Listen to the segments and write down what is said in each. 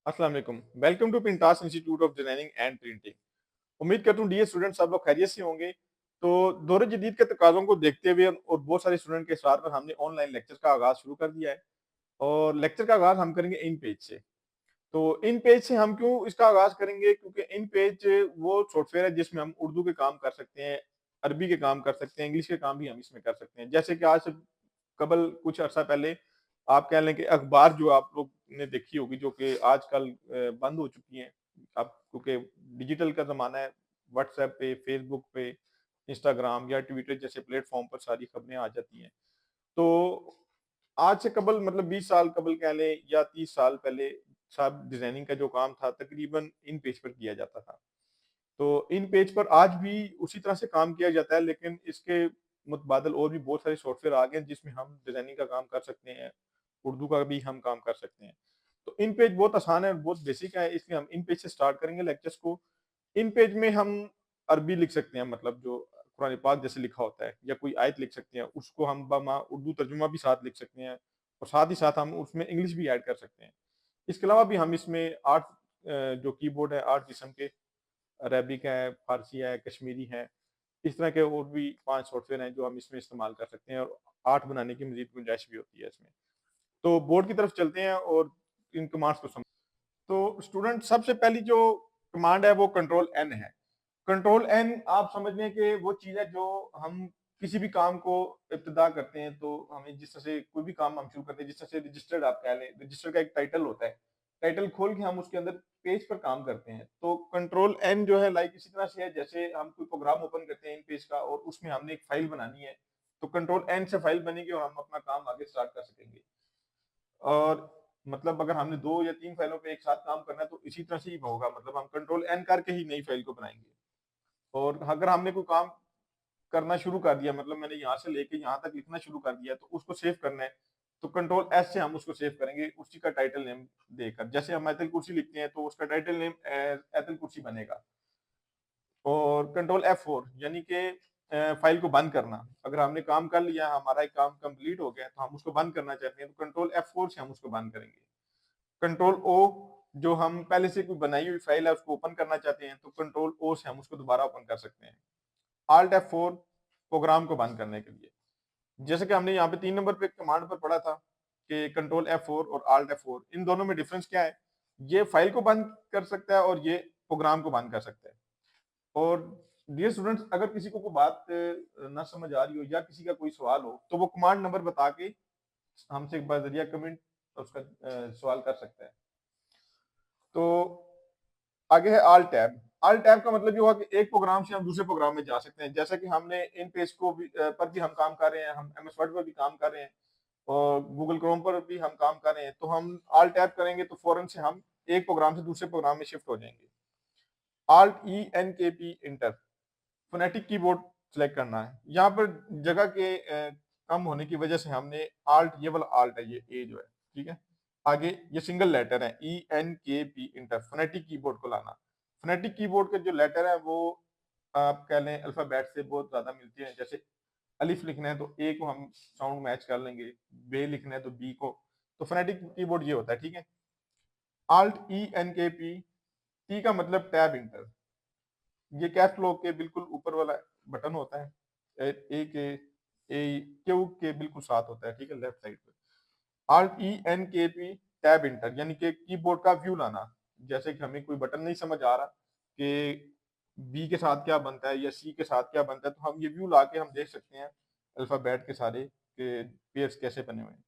अस्सलाम वालेकुम। Welcome to Pintas institute of designing and printing. उम्मीद करता हूँ डियर स्टूडेंट सब लोग खैरियत से होंगे। तो दौर जदीद के तकाज़ों को देखते हुए और बहुत सारे स्टूडेंट के साथ पर हमने ऑनलाइन लेक्चर का आगाज़ शुरू कर दिया है और लेक्चर का आगाज़ हम करेंगे इन पेज से। तो इन पेज से हम क्यों इसका आगाज़ करेंगे? क्योंकि इन पेज वो सॉफ्टवेयर है जिसमें हम उर्दू के काम कर सकते हैं, अरबी के काम कर सकते हैं, इंग्लिश के काम भी हम इसमें कर सकते हैं। जैसे कि आज से कबल कुछ अरसा पहले आप कह लें कि अखबार जो आप लोग ने देखी होगी जो कि आजकल बंद हो चुकी हैं। अब क्योंकि डिजिटल का ज़माना है, व्हाट्सऐप पे, फेसबुक पे, इंस्टाग्राम या ट्विटर जैसे प्लेटफ़ॉर्म पर सारी खबरें आ जाती हैं। तो आज से कबल मतलब 20 साल कबल कह लें या 30 साल पहले सब डिज़ाइनिंग का जो काम था तकरीबन इन पेज पर किया जाता था। तो इन पेज पर आज भी उसी तरह से काम किया जाता है, लेकिन इसके मुतबादल और भी बहुत सारे सॉफ्टवेयर आ गए हैं जिसमें हम डिज़ाइनिंग का काम कर सकते हैं, उर्दू का भी हम काम कर सकते हैं। तो इन पेज बहुत आसान है और बहुत बेसिक है, इसलिए हम इन पेज से स्टार्ट करेंगे लेक्चर्स को। इन पेज में हम अरबी लिख सकते हैं, मतलब जो कुरान पाक जैसे लिखा होता है या कोई आयत लिख सकते हैं, उसको हम बमा उर्दू तर्जुमा भी साथ लिख सकते हैं और साथ ही साथ हम उसमें इंग्लिश भी ऐड कर सकते हैं। इसके अलावा भी हम इसमें 8 जो कीबोर्ड है 8 किस्म के, अरेबिक है, फारसी है, कश्मीरी है, इस तरह के और भी 5 सॉफ्टवेयर हैं जो हम इसमें इस्तेमाल कर सकते हैं और 8 बनाने की मज़ीद गुंजाइश भी होती है इसमें। तो बोर्ड की तरफ चलते हैं और इन कमांड्स को सम तो स्टूडेंट सबसे पहली जो कमांड है वो कंट्रोल एन है। कंट्रोल एन आप समझ लें कि वो चीज़ है जो हम किसी भी काम को इब्तिदा करते हैं तो हमें जिस तरह से कोई भी काम हम शुरू करते हैं, जिस तरह से रजिस्टर्ड आप कह लें, रजिस्टर का एक टाइटल होता है। टाइटल खोल के हम उसके अंदर पेज पर काम करते हैं। तो कंट्रोल एन जो है लाइक इसी तरह से है जैसे हम कोई प्रोग्राम ओपन करते हैं इन पेज का और उसमें हमने एक फाइल बनानी है। तो कंट्रोल एन से फाइल बनेगी और हम अपना काम आगे स्टार्ट कर सकेंगे। और मतलब अगर हमने 2 या 3 फाइलों पे एक साथ काम करना है तो इसी तरह से ही होगा, मतलब हम कंट्रोल एन करके ही नई फाइल को बनाएँगे। और अगर हमने कोई काम करना शुरू कर दिया, मतलब मैंने यहाँ से लेके यहाँ तक लिखना शुरू कर दिया तो उसको सेव करना है, तो कंट्रोल एस से हम उसको सेव करेंगे उसी का टाइटल नेम देकर। जैसे हम आयतुल कुर्सी लिखते हैं तो उसका टाइटल नेम आयतुल कुर्सी बनेगा। और कंट्रोल F4 यानी कि फाइल को बंद करना। अगर हमने काम कर लिया, हमारा एक काम कंप्लीट हो गया, तो हम उसको बंद करना चाहते हैं, तो कंट्रोल F4 से हम उसको बंद करेंगे। कंट्रोल O जो हम पहले से कोई बनाई हुई फाइल है उसको ओपन करना चाहते हैं, तो कंट्रोल O से हम उसको दोबारा ओपन कर सकते हैं। Alt F4 प्रोग्राम को बंद करने के लिए। जैसे कि हमने यहाँ पे 3 नंबर पे कमांड पर पढ़ा था कि कंट्रोल F4 और Alt F4 इन दोनों में डिफरेंस क्या है? ये फाइल को बंद कर सकता है और ये प्रोग्राम को बंद कर सकता है। और डियर स्टूडेंट्स अगर किसी को कोई बात ना समझ आ रही हो या किसी का कोई सवाल हो तो वो कमांड नंबर बता के हमसे बजरिया कमेंट उसका सवाल कर सकता है। तो आगे है ऑल टैब। ऑल टैब का मतलब ये हुआ कि एक प्रोग्राम से हम दूसरे प्रोग्राम में जा सकते हैं। जैसा कि हमने इन पेज को भी पर भी हम काम कर रहे हैं, हम एमएस वर्ड पर भी काम कर रहे हैं और गूगल क्रोम पर भी हम काम कर रहे हैं, तो हम ऑल टैब करेंगे तो फौरन से हम एक प्रोग्राम से दूसरे प्रोग्राम में शिफ्ट हो जाएंगे। ऑल्ट ई एन के P inter phonetic keyboard select करना है। यहाँ पर जगह के कम होने की वजह से हमने आल्ट, ये वाला आल्ट है, ये ए जो है, ठीक है। आगे ये सिंगल लेटर है ई एन के पी इंटर, फोनेटिक कीबोर्ड को लाना। फोनेटिक कीबोर्ड के जो लेटर है वो आप कह लें अल्फाबेट से बहुत ज्यादा मिलते हैं। जैसे अलिफ लिखना है तो ए को हम साउंड मैच कर लेंगे, बे लिखना है तो बी को। तो फोनेटिक कीबोर्ड ये होता है, ठीक है। आल्ट ई एन के पी, टी का मतलब टैब इंटर, ये कैप्स लॉक के बिल्कुल ऊपर वाला बटन होता है। ए के ए क्यू के बिल्कुल साथ होता है, ठीक है, लेफ्ट साइड पे। आल्ट ई एन के पी टैब इंटर यानी कि कीबोर्ड का व्यू लाना। जैसे कि हमें कोई बटन नहीं समझ आ रहा कि बी के साथ क्या बनता है या सी के साथ क्या बनता है, तो हम ये व्यू ला के हम देख सकते हैं अल्फाबेट के सारे के पेयर्स कैसे बने हुए हैं।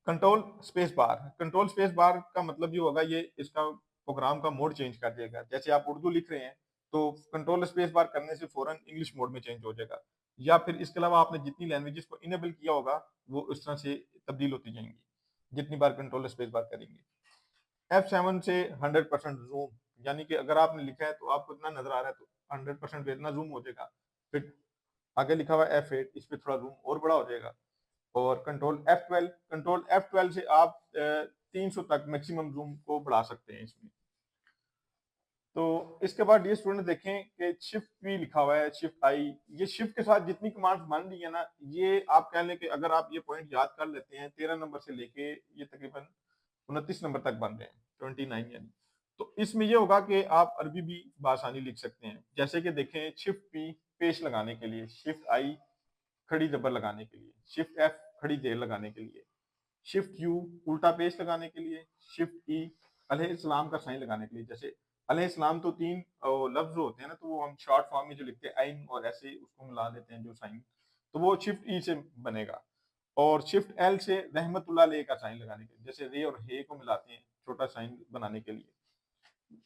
Control space bar, control space bar का मतलब ये होगा, ये इसका प्रोग्राम का मोड चेंज कर देगा। जैसे आप उर्दू लिख रहे हैं तो कंट्रोल स्पेस बार करने से फौरन इंग्लिश मोड में चेंज हो जाएगा, या फिर इसके अलावा आपने जितनी लैंग्वेजेस को इनेबल किया होगा वो इस तरह से तब्दील होती जाएंगी जितनी बार कंट्रोल स्पेस बार करेंगे। F7 से 100% जूम, यानी कि अगर आपने लिखा है तो आपको इतना नजर आ रहा है तो 100% पे इतना जूम हो जाएगा। फिर आगे लिखा हुआ है F8, इस पे थोड़ा जूम और बड़ा हो जाएगा। और कंट्रोल F12 से आप 300 तक मैक्सिमम जूम को बढ़ा सकते हैं इसमें। तो इसके बाद ये स्टूडेंट देखें कि शिफ्ट भी लिखा हुआ है, शिफ्ट आई, ये शिफ्ट के साथ जितनी कमांड्स बन रही है ना, ये आप कह लें कि अगर आप ये पॉइंट याद कर लेते हैं 13 नंबर से लेके ये तकरीबन 29 नंबर तक बन रहे हैं, 29 यानी। तो इसमें ये होगा कि आप अरबी भी बआसानी लिख सकते हैं। जैसे कि देखें, शिफ्ट पी पेश लगाने के लिए, शिफ्ट आई खड़ी जबर लगाने के लिए, शिफ्ट एफ खड़ी देर लगाने के लिए, शिफ्ट यू उल्टा पेश लगाने के लिए, शिफ्ट ई अलैहिस्सलाम का साइन लगाने के लिए। जैसे अलैहिस्सलाम तो तीन लफ्ज होते हैं ना, तो वो हम शॉर्ट फॉर्म में जो लिखते हैं आइन और ऐसे उसको मिला देते हैं जो साइन, तो वो शिफ्ट ई से बनेगा। और शिफ्ट एल से रहमतुल्लाह अलैह का साइन लगाने के लिए, जैसे रे और हे को मिलाते हैं छोटा साइन बनाने के लिए।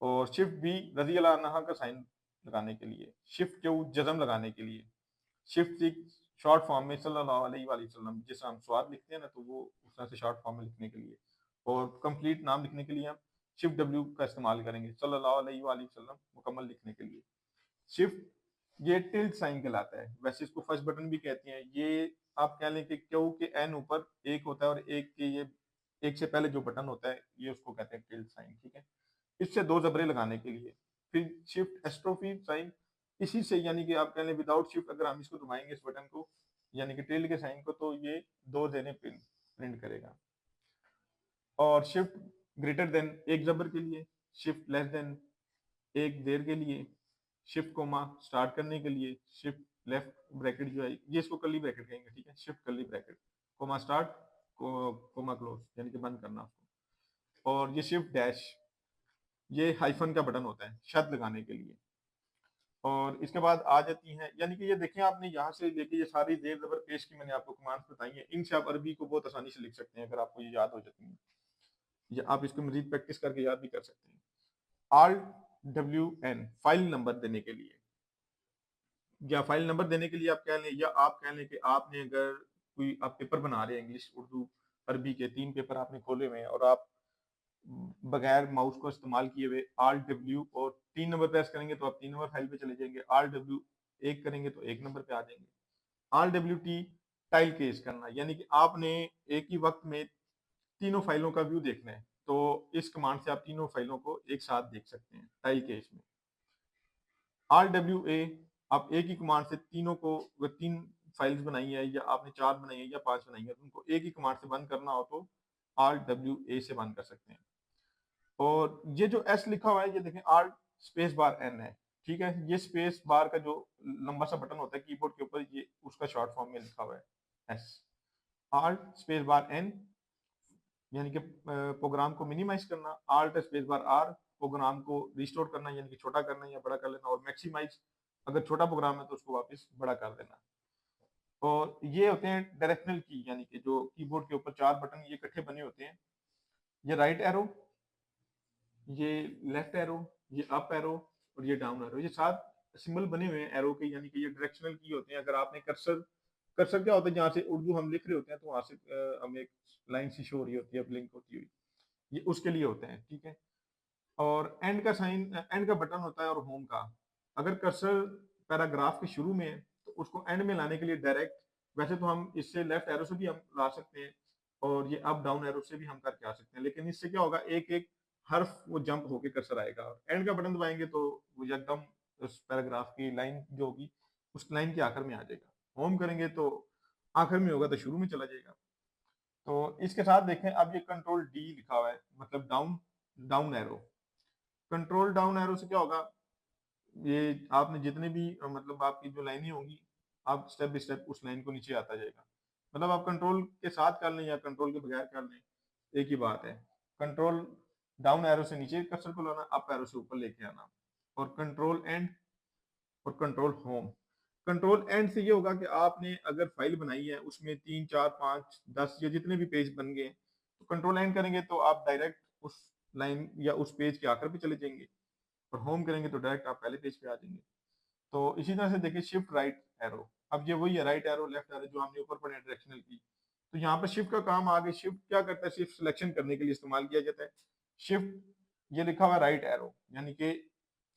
और शिफ्ट बी रजी अल्लाह अन्हा का साइन लगाने के लिए, शिफ्ट क्यू जज्म लगाने के लिए, शिफ्ट सिक्स शॉर्ट फॉर्म में सल्लल्लाहु अलैहि वसल्लम जैसे हम स्वाद लिखते हैं ना, तो वो उस तरह से शॉर्ट फॉर्म में लिखने के लिए। और कंप्लीट नाम लिखने के लिए हम शिफ्ट डब्ल्यू का इस्तेमाल करेंगे, सल्लल्लाहु अलैहि वसल्लम मुकम्मल लिखने के लिए। शिफ्ट ये टिल्ट साइन कहलाता है, वैसे इसको फर्स्ट बटन भी कहते हैं। ये आप कह लें कि क्यू के एन ऊपर एक होता है और एक के ये एक से पहले जो बटन होता है ये उसको कहते हैं टिल्ट साइन, ठीक है। इससे दो जबरे लगाने के लिए। फिर शिफ्ट एस्ट्रोफी साइन, इसी से यानी कि आप कह लें विदाउट शिफ्ट अगर हम इसको दबाएंगे इस बटन को यानी कि टिल्ड के साइन को, तो ये दो जेरें प्रिंट करेगा। और शिफ्ट ग्रेटर देन एक जबर के लिए, शिफ्ट लेस देन एक देर के लिए, शिफ्ट कोमा स्टार्ट करने के लिए, शिफ्ट लेफ्ट ब्रैकेट जो है ये इसको कर्ली ब्रैकेट कहेंगे, ठीक है, shift curly bracket, comma start, comma close यानी कि बंद करना उसको। और ये शिफ्ट डैश, ये हाइफन का बटन होता है शर्त लगाने के लिए। और इसके बाद आ जाती हैं, यानी कि ये देखें आपने यहाँ से लेके ये सारी जेर जबर पेश की मैंने आपको कमांड्स बताई हैं, इनसे आप अरबी को बहुत आसानी से लिख सकते हैं अगर आपको ये याद हो जाती है, या आप इसको मजीद प्रैक्टिस करके याद भी कर सकते हैं। RWN फाइल नंबर देने के लिए, या फाइल नंबर देने के लिए आप कह लें, या आप कह लें कि आपने अगर कोई आप पेपर बना रहे हैं इंग्लिश उर्दू अरबी के 3 पेपर आपने खोले हुए हैं और आप बगैर माउस को इस्तेमाल किए हुए RW और 3 नंबर प्रेस करेंगे तो आप 3 नंबर फाइल पे चले जाएंगे, RW एक करेंगे तो 1 नंबर पे आ जाएंगे। RWT टाइल केस करना, यानी कि आपने एक ही वक्त में तीनों फाइलों का व्यू देखना है, तो इस कमांड से आप तीनों फाइलों को एक साथ देख सकते हैं टाइल केस में। RWA, आप एक ही कमांड से तीनों को, अगर 3 फाइल्स बनाई है या आपने 4 बनाई है या 5 बनाई है, तो उनको एक ही कमांड से बंद करना हो तो RWA से बंद कर सकते हैं। और ये जो एस लिखा हुआ है ये देखें आर्ट स्पेस बार एन है, ठीक है। ये स्पेस बार का जो लंबा सा बटन होता है कीबोर्ड के ऊपर, ये उसका शॉर्ट फॉर्म में लिखा हुआ है S. Alt space bar N यानी कि प्रोग्राम को मिनिमाइज करना, alt space bar R program को रिस्टोर करना यानी कि छोटा करना या बड़ा कर लेना, और मैक्सिमाइज अगर छोटा प्रोग्राम है तो उसको वापस बड़ा कर देना। और ये होते हैं डायरेक्शनल की, यानी कि जो कीबोर्ड के ऊपर 4 बटन ये इकट्ठे बने होते हैं, ये राइट एरो, ये लेफ्ट एरो, ये अप एरो और ये डाउन एरो, ये 7 सिंबल बने हुए हैं एरो के, यानी कि ये डायरेक्शनल की होते हैं। अगर आपने कर्सर, कर्सर क्या होता है, जहाँ से उर्दू हम लिख रहे होते हैं तो वहां से हमें एक लाइन सी शो हो रही होती है, ब्लिंक होती हुई, ये उसके लिए होते हैं, ठीक है। और एंड का साइन, एंड का बटन होता है, और होम का। अगर कर्सर पैराग्राफ के शुरू में है तो उसको एंड में लाने के लिए डायरेक्ट, वैसे तो हम इससे लेफ्ट एरो से भी हम ला सकते हैं और ये अप डाउन एरो से भी हम करके आ सकते हैं, लेकिन इससे क्या होगा, एक एक हर्फ वो जंप होके कर्सर आएगा। और एंड का बटन दबाएंगे तो वो एकदम उस पैराग्राफ की लाइन जो होगी उस लाइन के आखिर में आ जाएगा। होम करेंगे तो आखिर में होगा तो शुरू में चला जाएगा। तो इसके साथ देखें, अब ये कंट्रोल डी लिखा हुआ है, मतलब down, down arrow. Control down arrow से क्या होगा, ये आपने जितने भी मतलब आपकी जो लाइनें होंगी, आप स्टेप बाय स्टेप उस लाइन को नीचे आता जाएगा। मतलब आप कंट्रोल के साथ कर लें या कंट्रोल के बगैर कर लें, एक ही बात है। कंट्रोल डाउन एरो से नीचे कर्सर को लाना, अप एरो से ऊपर लेके आना। और कंट्रोल एंड और कंट्रोल होम। कंट्रोल एंड से ये होगा कि आपने अगर फाइल बनाई है उसमें 3 4 5 10 या जितने भी पेज बन गए, तो कंट्रोल एंड करेंगे तो आप डायरेक्ट उस लाइन या उस पेज के आखिर पे चले जाएंगे, और होम करेंगे तो डायरेक्ट आप पहले पेज पे आ जाएंगे। तो इसी तरह से देखिए शिफ्ट राइट एरो, अब ये वही है राइट एरो लेफ्ट एरो जो हमने ऊपर पढ़े डायरेक्शनल की। तो यहाँ पर शिफ्ट का काम आगे, शिफ्ट क्या करता है, शिफ्ट सिलेक्शन करने के लिए इस्तेमाल किया जाता है। शिफ्ट ये लिखा हुआ राइट एरो, यानी कि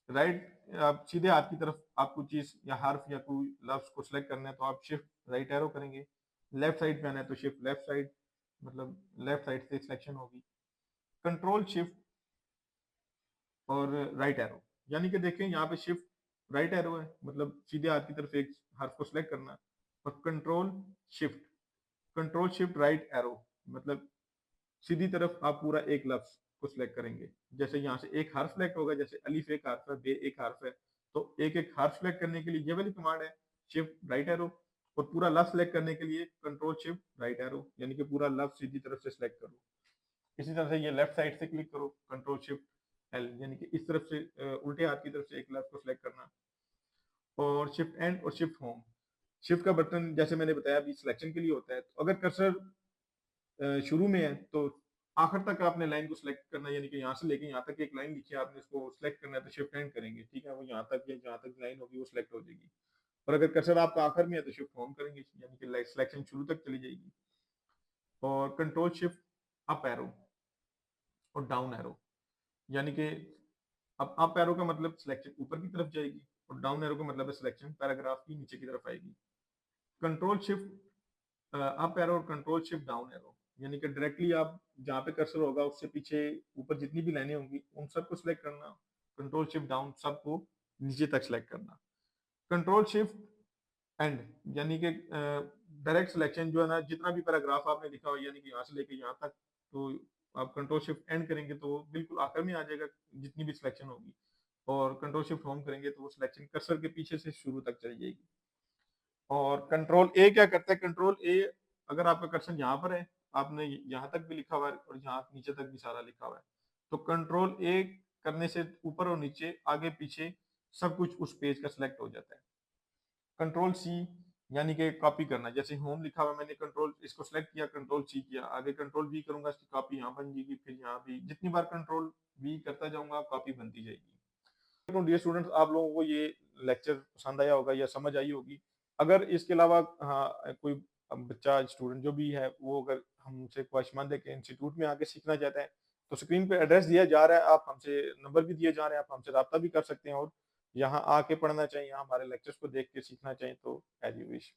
राइट, आप सीधे हाथ की तरफ आपको चीज या हर्फ या कोई लफ्ज को सिलेक्ट करना है तो आप शिफ्ट राइट एरो करेंगे। लेफ्ट साइड पे आना है तो शिफ्ट लेफ्ट साइड, मतलब लेफ्ट साइड से सिलेक्शन होगी। कंट्रोल शिफ्ट और राइट एरो, यानी कि देखें यहाँ पे शिफ्ट राइट एरो है, मतलब सीधे हाथ की तरफ एक हर्फ को सिलेक्ट करना, और कंट्रोल शिफ्ट राइट एरो, मतलब सीधी तरफ आप पूरा एक लफ्ज़ को सिलेक्ट करेंगे। जैसे यहाँ से एक हर्फ सिलेक्ट होगा, जैसे अलिफ एक हर्फ है, बे एक हर्फ है, तो एक-एक हर्फ सिलेक्ट करने के लिए ये वाली कमांड है, शिफ्ट राइट एरो, और पूरा लफ्ज़ सिलेक्ट करने के लिए कंट्रोल शिफ्ट राइट एरो, यानी कि पूरा लफ्ज़ सीधी तरफ से सिलेक्ट करो। इसी तरह से ये लेफ्ट साइड से क्लिक करो, कंट्रोल शिफ्ट एल, यानी कि इस तरफ से उल्टे हाथ की तरफ से एक लफ्ज़ को सिलेक्ट करना, और शिफ्ट एंड और शिफ्ट होम। शिफ्ट का बटन जैसे मैंने बताया अभी सिलेक्शन के लिए होता है, तो अगर कर्सर शुरू में है तो आखिर तक आपने लाइन को सिलेक्ट करना है, यानी कि यहाँ से लेके यहाँ तक एक लाइन लिखी है, आपने इसको सिलेक्ट करना है, तो शिफ्ट एंड करेंगे, ठीक है, वो यहाँ तक या जहाँ तक लाइन होगी वो सिलेक्ट हो जाएगी। और अगर कर्सर आपका आखिर में है तो शिफ्ट होम करेंगे, यानी कि सिलेक्शन शुरू तक चली जाएगी। और कंट्रोल शिफ्ट अप एरो और डाउन एरो, यानी कि अप एरो का मतलब सिलेक्शन ऊपर की तरफ जाएगी, और डाउन एरो का मतलब है सिलेक्शन पैराग्राफ की नीचे की तरफ आएगी। कंट्रोल शिफ्ट अप एरो और कंट्रोल शिफ्ट डाउन एरो, यानी कि डायरेक्टली आप जहाँ पे कर्सर होगा उससे पीछे ऊपर जितनी भी लाइनें होंगी उन सबको सिलेक्ट करना, कंट्रोल शिफ्ट डाउन सबको नीचे तक सिलेक्ट करना। कंट्रोल शिफ्ट एंड, यानी कि डायरेक्ट सिलेक्शन जो है ना, जितना भी पैराग्राफ आपने लिखा हो, यानी कि यहाँ से लेके यहाँ तक, तो आप कंट्रोल शिफ्ट एंड करेंगे तो वो बिल्कुल आखिर में आ जाएगा जितनी भी सिलेक्शन होगी, और कंट्रोल शिफ्ट होम करेंगे तो वो सिलेक्शन कर्सर के पीछे से शुरू तक चली जाएगी। और कंट्रोल ए क्या करता है, कंट्रोल ए, अगर आपका कर्सर यहाँ पर है, आपने यहाँ तक भी लिखा हुआ है और यहाँ नीचे तक भी सारा लिखा हुआ है, तो कंट्रोल ए करने से ऊपर और नीचे आगे पीछे सब कुछ उस पेज का सिलेक्ट हो जाता है। कंट्रोल सी, यानी कि कॉपी करना, जैसे होम लिखा हुआ, मैंने कंट्रोल इसको सिलेक्ट किया, कंट्रोल सी किया, आगे कंट्रोल वी करूंगा, इसकी कॉपी यहाँ बन जाएगी, फिर यहाँ भी जितनी बार कंट्रोल वी करता जाऊंगा कॉपी बनती जाएगी। तो डियर स्टूडेंट्स, आप लोगों को ये लेक्चर पसंद आया होगा या समझ आई होगी। अगर इसके अलावा हाँ कोई बच्चा स्टूडेंट जो भी है वो अगर हमसे ख्वाहिशमंद है कि इंस्टीट्यूट में आके सीखना चाहता है, तो स्क्रीन पे एड्रेस दिया जा रहा है, आप हमसे नंबर भी दिए जा रहे हैं, आप हमसे रब्ता भी कर सकते हैं, और यहाँ आके पढ़ना चाहिए, यहाँ हमारे लेक्चर्स को देख के सीखना चाहिए, तो एज यू विश।